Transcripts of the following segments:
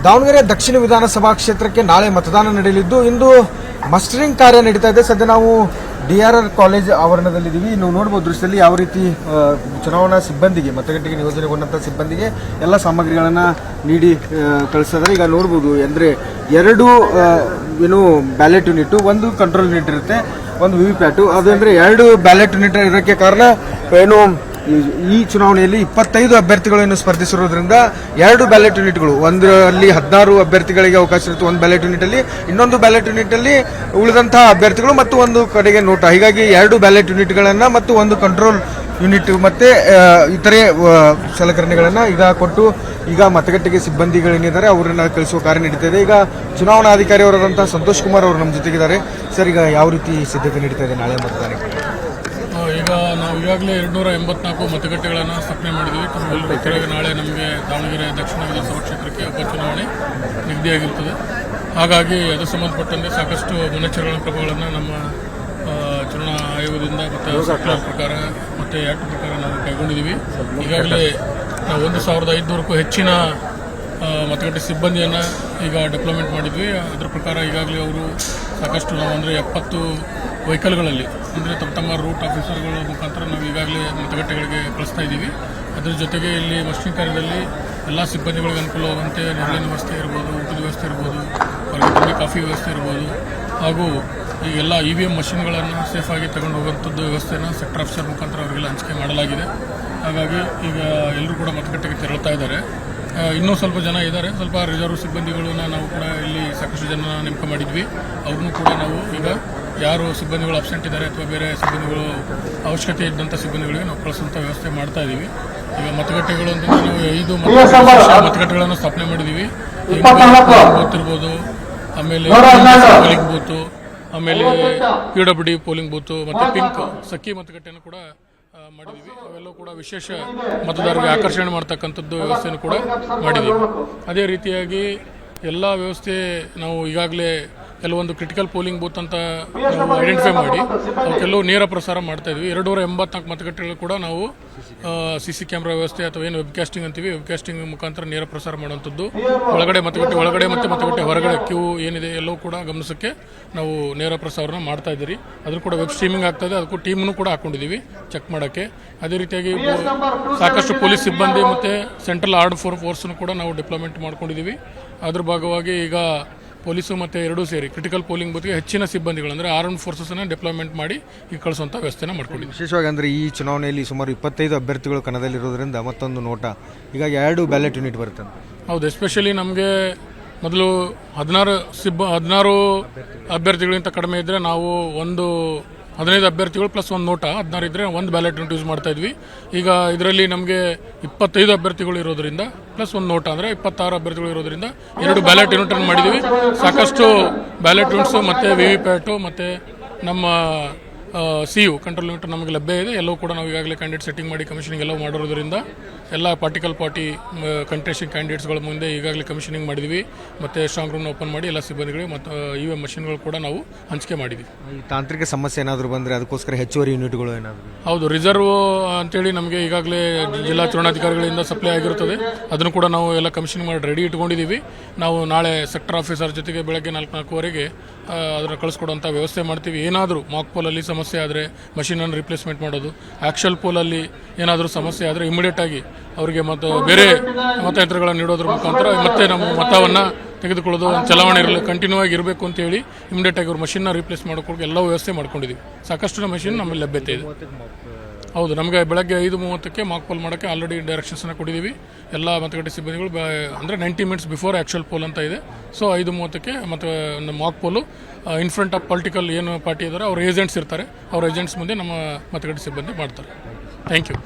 ದಾವಣಗೆರೆ ದಕ್ಷಿಣ ವಿಧಾನಸಭಾ ಕ್ಷೇತ್ರಕ್ಕೆ ನಾಳೆ ಮತದಾನ ನಡೆಯಲಿದ್ದು ಇಂದು ಮಸ್ಟರಿಂಗ್ ಕಾರ್ಯ ನಡೀತಾ ಇದೆ. ಸದ್ಯ ನಾವು DRR ಕಾಲೇಜ್ ಆವರಣದಲ್ಲಿದ್ದೀವಿ. ನೀವು ನೋಡಬಹುದು ದೃಶ್ಯದಲ್ಲಿ ಯಾವ ರೀತಿ ಚುನಾವಣಾ ಸಿಬ್ಬಂದಿಗೆ ಮತಗಟ್ಟೆಗೆ ನಿಯೋಜನೆಗೊಂಡಂತಹ ಸಿಬ್ಬಂದಿಗೆ ಎಲ್ಲ ಸಾಮಗ್ರಿಗಳನ್ನು ನೀಡಿ ಕಳಿಸಿದ್ದಾರೆ. ಈಗ ನೋಡಬಹುದು ಅಂದ್ರೆ ಎರಡು ಬ್ಯಾಲೆಟ್ ಯೂನಿಟ್, ಒಂದು ಕಂಟ್ರೋಲ್ ಯೂನಿಟ್ ಇರುತ್ತೆ, ಒಂದು ವಿವಿಪ್ಯಾಟ್. ಅದು ಅಂದ್ರೆ ಎರಡು ಬ್ಯಾಲೆಟ್ ಯೂನಿಟ್ ಇರೋಕ್ಕೆ ಕಾರಣ ಈ ಚುನಾವಣೆಯಲ್ಲಿ 25 ಅಭ್ಯರ್ಥಿಗಳನ್ನು ಸ್ಪರ್ಧಿಸಿರೋದ್ರಿಂದ ಎರಡು ಬ್ಯಾಲೆಟ್ ಯೂನಿಟ್ಗಳು, ಒಂದರಲ್ಲಿ 16 ಅಭ್ಯರ್ಥಿಗಳಿಗೆ ಅವಕಾಶ ಇರುತ್ತೆ ಒಂದು ಬ್ಯಾಲೆಟ್ ಯೂನಿಟ್ ಅಲ್ಲಿ, ಇನ್ನೊಂದು ಬ್ಯಾಲೆಟ್ ಯೂನಿಟ್ ಅಲ್ಲಿ ಉಳಿದಂತಹ ಅಭ್ಯರ್ಥಿಗಳು ಮತ್ತು ಒಂದು ಕಡೆಗೆ ನೋಟ. ಹೀಗಾಗಿ ಎರಡು ಬ್ಯಾಲೆಟ್ ಯೂನಿಟ್ಗಳನ್ನ ಮತ್ತು ಒಂದು ಕಂಟ್ರೋಲ್ ಯೂನಿಟ್ ಮತ್ತೆ ಇತರೆ ಸಲಕರಣೆಗಳನ್ನ ಈಗ ಕೊಟ್ಟು ಈಗ ಮತಗಟ್ಟೆಗೆ ಸಿಬ್ಬಂದಿಗಳೇನಿದ್ದಾರೆ ಅವರನ್ನ ಕಳಿಸುವ ಕಾರ್ಯ ನಡೀತಾ ಇದೆ. ಈಗ ಚುನಾವಣಾಧಿಕಾರಿ ಅವರಾದಂತಹ ಸಂತೋಷ್ ಕುಮಾರ್ ಅವರು ನಮ್ಮ ಜೊತೆಗಿದ್ದಾರೆ. ಸರ್, ಈಗ ಯಾವ ರೀತಿ ಸಿದ್ಧತೆ ನಡೀತಾ ಇದೆ ನಾಳೆ ಮತದಾನಕ್ಕೆ? ಈಗ ನಾವು ಈಗಾಗಲೇ 284 ಮತಗಟ್ಟೆಗಳನ್ನು ಸ್ಥಾಪನೆ ಮಾಡಿದ್ವಿ. ತಮ್ಮೆಲ್ಲರೂ ಕೆಳಗೆ ನಾಳೆ ನಮಗೆ ದಾವಣಗೆರೆ ದಕ್ಷಿಣ ವಿಧಾನಸಭಾ ಕ್ಷೇತ್ರಕ್ಕೆ ಉಪಚುನಾವಣೆ ನಿಗದಿಯಾಗಿರುತ್ತದೆ. ಹಾಗಾಗಿ ಅದು ಸಂಬಂಧಪಟ್ಟಂತೆ ಸಾಕಷ್ಟು ಮುನ್ನೆಚ್ಚರಿಕೆ ಕ್ರಮಗಳನ್ನು ನಮ್ಮ ಚುನಾವಣಾ ಆಯೋಗದಿಂದ ಮತ್ತು ಸರ್ಕಾರದ ಪ್ರಕಾರ ಮತ್ತು ಆಕ್ಟ್ ಪ್ರಕಾರ ನಾವು ಕೈಗೊಂಡಿದ್ದೀವಿ. ಈಗಾಗಲೇ ನಾವು 1500ಕ್ಕೂ ಹೆಚ್ಚಿನ ಮತಗಟ್ಟೆ ಸಿಬ್ಬಂದಿಯನ್ನು ಈಗ ಡೆಪ್ಲಾಯ್ಮೆಂಟ್ ಮಾಡಿದ್ವಿ. ಅದರ ಪ್ರಕಾರ ಈಗಾಗಲೇ ಅವರು ಸಾಕಷ್ಟು ನಾವು ಅಂದರೆ 70 ವೆಹಿಕಲ್ಗಳಲ್ಲಿ ಅಂದರೆ ತಮ್ಮ ರೂಟ್ ಆಫೀಸರ್ಗಳ ಮುಖಾಂತರ ನಾವು ಈಗಾಗಲೇ ಮತಗಟ್ಟೆಗಳಿಗೆ ಕಳಿಸ್ತಾ ಇದ್ದೀವಿ. ಅದರ ಜೊತೆಗೆ ಇಲ್ಲಿ ಮಸ್ಟರಿಂಗ್ ಕಾರ್ಯದಲ್ಲಿ ಎಲ್ಲ ಸಿಬ್ಬಂದಿಗಳಿಗೆ ಅನುಕೂಲವಾಗುವಂತೆ ನೀರಿನ ವ್ಯವಸ್ಥೆ ಇರ್ಬೋದು, ಊಟದ ವ್ಯವಸ್ಥೆ ಇರ್ಬೋದು, ಹೊರಗೆ ಕಾಫಿ ವ್ಯವಸ್ಥೆ ಇರ್ಬೋದು, ಹಾಗೂ ಈ ಎಲ್ಲ EVM ಮಷಿನ್ಗಳನ್ನು ಸೇಫಾಗಿ ತಗೊಂಡು ಹೋಗುವಂಥದ್ದು ವ್ಯವಸ್ಥೆಯನ್ನು ಸೆಕ್ಟರ್ ಆಫೀಸರ್ ಮುಖಾಂತರ ಅವರಿಗೆಲ್ಲ ಹಂಚಿಕೆ ಮಾಡಲಾಗಿದೆ. ಹಾಗಾಗಿ ಈಗ ಎಲ್ಲರೂ ಕೂಡ ಮತಗಟ್ಟೆಗೆ ತೆರಳುತ್ತಾ ಇದ್ದಾರೆ. ಇನ್ನೂ ಸ್ವಲ್ಪ ಜನ ಇದ್ದಾರೆ, ಸ್ವಲ್ಪ ರಿಸರ್ವ್ ಸಿಬ್ಬಂದಿಗಳನ್ನ ನಾವು ಕೂಡ ಇಲ್ಲಿ ಸಾಕಷ್ಟು ಜನ ನೇಮಕ ಮಾಡಿದ್ವಿ. ಅವ್ರನ್ನೂ ಕೂಡ ನಾವು ಈಗ ಯಾರು ಸಿಬ್ಬಂದಿಗಳು ಅಬ್ಸೆಂಟ್ ಇದ್ದಾರೆ ಅಥವಾ ಬೇರೆ ಸಿಬ್ಬಂದಿಗಳು ಅವಶ್ಯಕತೆ ಇದ್ದಂಥ ಸಿಬ್ಬಂದಿಗಳಿಗೆ ನಾವು ಕಳಿಸುವಂಥ ವ್ಯವಸ್ಥೆ ಮಾಡ್ತಾ ಇದ್ದೀವಿ. ಈಗ ಮತಗಟ್ಟೆಗಳು ಅಂತಂದ್ರೆ ನಾವು 5 ಮತಗಟ್ಟೆಗಳನ್ನು ಸ್ಥಾಪನೆ ಮಾಡಿದ್ದೀವಿ. ಬೂತ್ ಇರ್ಬೋದು, ಆಮೇಲೆ ಪೋಲಿಂಗ್ ಬೂತು, ಆಮೇಲೆ PWD ಪೋಲಿಂಗ್ ಬೂತು ಮತ್ತು ಪಿಂಕ್ ಸಖಿ ಮತಗಟ್ಟೆಯನ್ನು ಕೂಡ ಮಾಡಿದ್ದೀವಿ. ಅವೆಲ್ಲವೂ ಕೂಡ ವಿಶೇಷ ಮತದಾರರಿಗೆ ಆಕರ್ಷಣೆ ಮಾಡ್ತಕ್ಕಂಥದ್ದು ವ್ಯವಸ್ಥೆಯನ್ನು ಕೂಡ ಮಾಡಿದ್ದೀವಿ. ಅದೇ ರೀತಿಯಾಗಿ ಎಲ್ಲ ವ್ಯವಸ್ಥೆ ನಾವು ಈಗಾಗಲೇ ಕೆಲವೊಂದು ಕ್ರಿಟಿಕಲ್ ಪೋಲಿಂಗ್ ಬೂತ್ ಅಂತ ನಾವು ಐಡೆಂಟಿಫೈ ಮಾಡಿ ಅವಕ್ಕೆಲ್ಲವೂ ನೇರ ಪ್ರಸಾರ ಮಾಡ್ತಾ ಇದ್ವಿ. 284 ಮತಗಟ್ಟೆಗಳು ಕೂಡ ನಾವು CC ಕ್ಯಾಮ್ರಾ ವ್ಯವಸ್ಥೆ ಅಥವಾ ಏನು ವೆಬ್ಕಾಸ್ಟಿಂಗ್ ಅಂತೀವಿ, ವೆಬ್ಕಾಸ್ಟಿಂಗ್ ಮುಖಾಂತರ ನೇರ ಪ್ರಸಾರ ಮಾಡುವಂಥದ್ದು. ಒಳಗಡೆ ಮತಗಟ್ಟೆ ಒಳಗಡೆ ಮತ್ತು ಮತಗಟ್ಟೆ ಹೊರಗಡೆ ಕ್ಯೂ ಏನಿದೆ ಎಲ್ಲವೂ ಕೂಡ ಗಮನಿಸಕ್ಕೆ ನಾವು ನೇರ ಪ್ರಸಾರನ ಮಾಡ್ತಾ ಇದ್ದೀವಿ. ಅದ್ರ ಕೂಡ ವೆಬ್ ಸ್ಟ್ರೀಮಿಂಗ್ ಆಗ್ತಾ ಇದೆ. ಅದಕ್ಕೂ ಟೀಮ್ನು ಕೂಡ ಹಾಕೊಂಡಿದ್ದೀವಿ ಚೆಕ್ ಮಾಡೋಕ್ಕೆ. ಅದೇ ರೀತಿಯಾಗಿ ಸಾಕಷ್ಟು ಪೊಲೀಸ್ ಸಿಬ್ಬಂದಿ ಮತ್ತು ಸೆಂಟ್ರಲ್ ಆರ್ಡ್ ಫೋರ್ಸ್ನು ಕೂಡ ನಾವು ಡಿಪ್ಲಾಯ್ಮೆಂಟ್ ಮಾಡ್ಕೊಂಡಿದ್ದೀವಿ. ಅದ್ರ ಭಾಗವಾಗಿ ಈಗ ಪೊಲೀಸು ಮತ್ತು ಎರಡೂ ಸೇರಿ ಕ್ರಿಟಿಕಲ್ ಪೋಲಿಂಗ್ ಬೂತ್ಗೆ ಹೆಚ್ಚಿನ ಸಿಬ್ಬಂದಿಗಳು ಅಂದರೆ ಆರ್ಮ್ಡ್ ಫೋರ್ಸಸ್ನ ಡಿಪ್ಲಾಯ್ಮೆಂಟ್ ಮಾಡಿ ಈಗ ಕಳಿಸುವಂಥ ವ್ಯವಸ್ಥೆನ ಮಾಡ್ಕೊಂಡಿದ್ದೀವಿ. ವಿಶೇಷವಾಗಿ ಅಂದರೆ ಈ ಚುನಾವಣೆಯಲ್ಲಿ ಸುಮಾರು 25 ಅಭ್ಯರ್ಥಿಗಳು ಕಣದಲ್ಲಿರೋದ್ರಿಂದ ಮತ್ತೊಂದು ನೋಟ, ಹೀಗಾಗಿ 2 ಬ್ಯಾಲೆಟ್ ಯೂನಿಟ್ ಬರುತ್ತೆ. ಹೌದು, ಎಸ್ಪೆಷಲಿ ನಮಗೆ ಮೊದಲು 16 ಅಭ್ಯರ್ಥಿಗಳಿಗಿಂತ ಕಡಿಮೆ ಇದ್ದರೆ ನಾವು 15 ಅಭ್ಯರ್ಥಿಗಳು ಪ್ಲಸ್ ಒಂದು ನೋಟ 16 ಇದ್ದರೆ ಒಂದು ಬ್ಯಾಲೆಟ್ ಯೂನಿಟ್ ಯೂಸ್ ಮಾಡ್ತಾ ಇದ್ವಿ. ಈಗ ಇದರಲ್ಲಿ ನಮಗೆ 25 ಅಭ್ಯರ್ಥಿಗಳು ಇರೋದ್ರಿಂದ ಪ್ಲಸ್ ಒಂದು ನೋಟ ಅಂದರೆ 26 ಅಭ್ಯರ್ಥಿಗಳು ಇರೋದ್ರಿಂದ 2 ಬ್ಯಾಲೆಟ್ ಯೂನಿಟ್ ಅನ್ನು ಮಾಡಿದ್ದೀವಿ. ಸಾಕಷ್ಟು ಬ್ಯಾಲೆಟ್ ಯೂನಿಟ್ಸು ಮತ್ತು ವಿವಿಪ್ಯಾಟು ಮತ್ತು ನಮ್ಮ CU ಕಂಟ್ರೋಲ್ ಯೂನಿಟ್ ನಮಗೆ ಲಭ್ಯ ಇದೆ. ಎಲ್ಲವೂ ಕೂಡ ನಾವು ಈಗಾಗಲೇ ಕ್ಯಾಂಡಿಡೇಟ್ ಸೆಟ್ಟಿಂಗ್ ಮಾಡಿ ಕಮಿಷನಿಂಗ್ ಎಲ್ಲವೂ ಮಾಡಿರೋದ್ರಿಂದ ಎಲ್ಲ ಪಾರ್ಟಿ ಕಂಟೆಸ್ಟಿಂಗ್ ಕ್ಯಾಂಡಿಡೇಟ್ಸ್ಗಳ ಮುಂದೆ ಈಗಾಗಲೇ ಕಮಿಷನಿಂಗ್ ಮಾಡಿದ್ವಿ ಮತ್ತು ಸ್ಟ್ರಾಂಗ್ ರೂಮ್ನ ಓಪನ್ ಮಾಡಿ ಎಲ್ಲ ಸಿಬ್ಬಂದಿಗಳಿಗೆ ಮತ್ತು EVM ಮಷಿನ್ಗಳು ಕೂಡ ನಾವು ಹಂಚಿಕೆ ಮಾಡಿದ್ವಿ. ಈ ತಾಂತ್ರಿಕ ಸಮಸ್ಯೆ ಏನಾದರೂ ಬಂದರೆ ಅದಕ್ಕೋಸ್ಕರ ಹೆಚ್ಚುವರಿ ಯೂನಿಟ್ಗಳು ಏನಾದರೂ? ಹೌದು, ರಿಸರ್ವ್ ಅಂತೇಳಿ ನಮಗೆ ಈಗಾಗಲೇ ಜಿಲ್ಲಾ ಚುನಾವಣಾಧಿಕಾರಿಗಳಿಂದ ಸಪ್ಲೈ ಆಗಿರುತ್ತದೆ. ಅದನ್ನು ಕೂಡ ನಾವು ಎಲ್ಲ ಕಮಿಷನಿಂಗ್ ಮಾಡಿ ರೆಡಿ ಇಟ್ಕೊಂಡಿದ್ದೀವಿ. ನಾವು ನಾಳೆ ಸೆಕ್ಟರ್ ಆಫೀಸರ್ ಜೊತೆಗೆ ಬೆಳಗ್ಗೆ 4:04ವರೆಗೆ ಅದನ್ನು ಕಳಿಸ್ಕೊಡುವಂಥ ವ್ಯವಸ್ಥೆ ಮಾಡ್ತೀವಿ. ಏನಾದರೂ ಮಾಕ್ ಪೋಲಲ್ಲಿ ಸಮಸ್ಯೆ ಆದರೆ ಮಷೀನನ್ನು ರಿಪ್ಲೇಸ್ಮೆಂಟ್ ಮಾಡೋದು, ಆ್ಯಕ್ಚುಯಲ್ ಪೋಲಲ್ಲಿ ಏನಾದರೂ ಸಮಸ್ಯೆ ಆದರೆ ಇಮಿಡಿಯೇಟ್ ಆಗಿ ಅವರಿಗೆ ಮತ್ತು ಬೇರೆ ಮತಯಂತ್ರಗಳನ್ನು ನೀಡೋದ್ರ ಮುಖಾಂತರ ಮತ್ತೆ ನಮ್ಮ ಮತವನ್ನು ತೆಗೆದುಕೊಳ್ಳೋದು ಚಲಾವಣೆ ಇರಲಿ ಕಂಟಿನ್ಯೂ ಆಗಿ ಇರಬೇಕು ಅಂತೇಳಿ ಇಮಿಡಿಯೇಟ್ ಆಗಿ ಅವ್ರ ಮಷೀನ್ನ ರಿಪ್ಲೇಸ್ ಮಾಡ್ಕೊಳ್ಳೋಕೆ ಎಲ್ಲ ವ್ಯವಸ್ಥೆ ಮಾಡ್ಕೊಂಡಿದ್ದೀವಿ. ಸಾಕಷ್ಟು ಮಷೀನ್ ನಮ್ಮಲ್ಲಿ ಲಭ್ಯತೆ ಇದೆ. ಹೌದು, ನಮಗೆ ಬೆಳಗ್ಗೆ 5:30ಕ್ಕೆ ಮಾಕ್ ಪೋಲ್ ಮಾಡೋಕ್ಕೆ ಆಲ್ರೆಡಿ ಡೈರೆಕ್ಷನ್ಸನ್ನು ಕೊಟ್ಟಿದ್ದೀವಿ. ಎಲ್ಲ ಮತಗಟ್ಟೆ ಸಿಬ್ಬಂದಿಗಳು ಅಂದರೆ 90 ಮಿನಿಟ್ಸ್ ಬಿಫೋರ್ ಆ್ಯಕ್ಚುಯಲ್ ಪೋಲ್ ಅಂತ ಇದೆ. ಸೊ 5:30ಕ್ಕೆ ಮತ್ತು mock poll in front of political ಏನು ಪಾರ್ಟಿ ಇದ್ದಾರೆ ಅವ್ರ ಏಜೆಂಟ್ಸ್ ಇರ್ತಾರೆ, ಅವ್ರ ಏಜೆಂಟ್ಸ್ ಮುಂದೆ ನಮ್ಮ ಮತಗಟ್ಟೆ ಸಿಬ್ಬಂದಿ ಮಾಡ್ತಾರೆ. Thank you.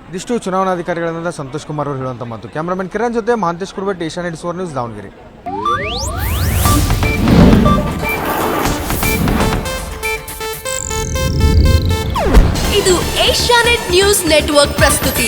ಇದಿಷ್ಟು ಚುನಾವಣಾಧಿಕಾರಿಗಳಿಂದ ಸಂತೋಷ್ ಕುಮಾರ್ ಅವರು ಹೇಳುವಂಥ ಮಾತು. ಕ್ಯಾಮ್ರಾಮನ್ ಕಿರಣ್ ಜೊತೆ ಮಹಾಂತೇಶ್ ಕುರ್ಬೆಟ್, ಏಷ್ಯಾನೆಟ್ 4 ನ್ಯೂಸ್, ದಾವಣಗೆರೆ. ಇದು ಏಷ್ಯಾನೆಟ್ ನ್ಯೂಸ್ ನೆಟ್ವರ್ಕ್ ಪ್ರಸ್ತುತಿ.